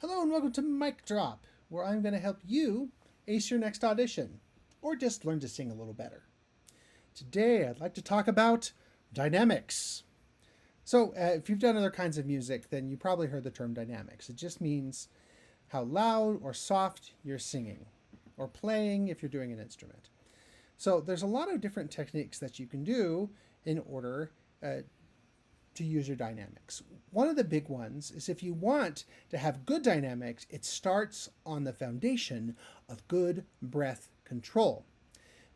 Hello and welcome to Mic Drop, where I'm going to help you ace your next audition, or just learn to sing a little better. Today I'd like to talk about dynamics. So if you've done other kinds of music, then you probably heard the term dynamics. It just means how loud or soft you're singing, or playing if you're doing an instrument. So there's a lot of different techniques that you can do in order to use your dynamics. One of the big ones is if you want to have good dynamics, it starts on the foundation of good breath control.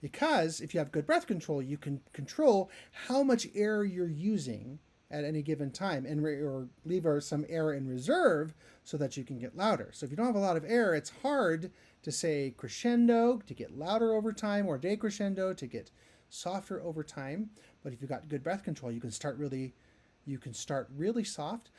Because if you have good breath control, you can control how much air you're using at any given time and or leave some air in reserve so that you can get louder. So if you don't have a lot of air, it's hard to say crescendo to get louder over time, or decrescendo to get softer over time. But if you've got good breath control, you can start really soft.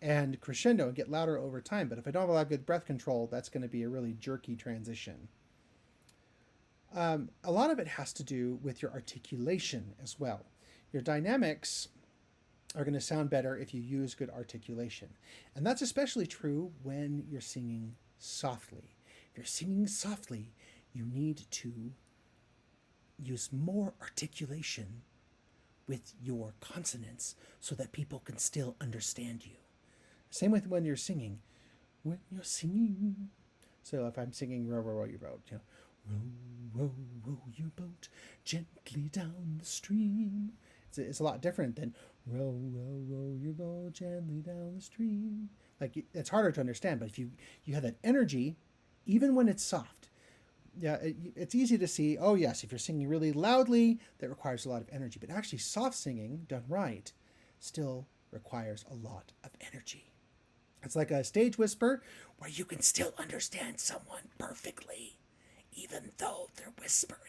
And crescendo and get louder over time. But if I don't have a lot of good breath control, that's going to be a really jerky transition. A lot of it has to do with your articulation as well. Your dynamics are going to sound better if you use good articulation. And that's especially true when you're singing softly. If you're singing softly, you need to use more articulation with your consonants so that people can still understand you. Same with when you're singing. When you're singing. So if I'm singing row, row, row your boat, row, row, row your boat gently down the stream. It's a lot different than row, row, row your boat gently down the stream. Like, it's harder to understand, but if you have that energy, even when it's soft, it's easy to see, oh yes, if you're singing really loudly, that requires a lot of energy. But actually, soft singing, done right, still requires a lot of energy. It's like a stage whisper where you can still understand someone perfectly, even though they're whispering.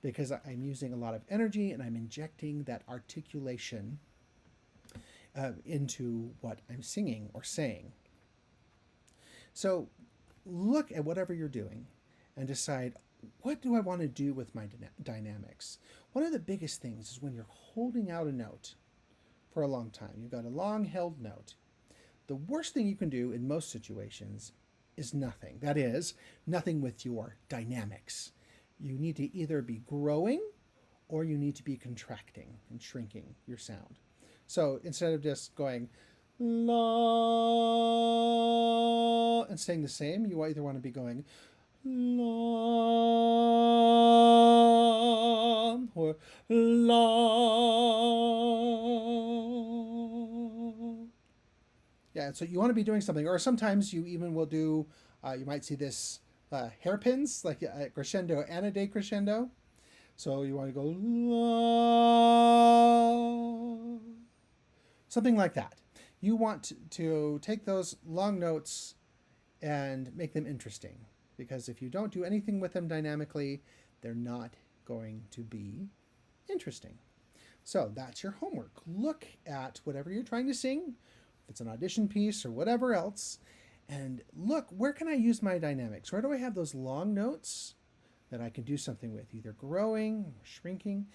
Because I'm using a lot of energy and I'm injecting that articulation into what I'm singing or saying. So look at whatever you're doing and decide, what do I want to do with my dynamics? One of the biggest things is when you're holding out a note for a long time. You've got a long held note. The worst thing you can do in most situations is nothing. That is, nothing with your dynamics. You need to either be growing or you need to be contracting and shrinking your sound. So instead of just going la and staying the same, you either want to be going la or la. Yeah, so you want to be doing something. Or sometimes you even will do, you might see this hairpins, like a crescendo and a decrescendo. So you want to go la, something like that. You want to take those long notes and make them interesting, because if you don't do anything with them dynamically, they're not going to be interesting. So that's your homework. Look at whatever you're trying to sing, if it's an audition piece or whatever else, and look, where can I use my dynamics? Where do I have those long notes that I can do something with, either growing or shrinking?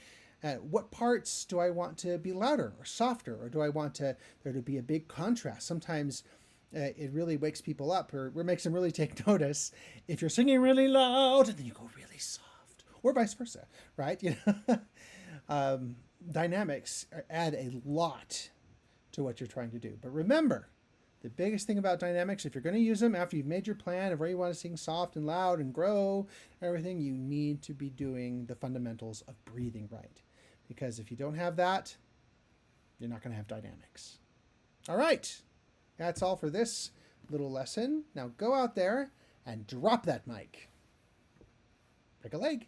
What parts do I want to be louder or softer, or do I want there to be a big contrast? Sometimes it really wakes people up, or makes them really take notice if you're singing really loud and then you go really soft, or vice versa, right? Dynamics add a lot to what you're trying to do. But remember, the biggest thing about dynamics, if you're going to use them after you've made your plan of where you want to sing soft and loud and grow, everything, you need to be doing the fundamentals of breathing right. Because if you don't have that, you're not going to have dynamics. All right, that's all for this little lesson. Now go out there and drop that mic. Break a leg.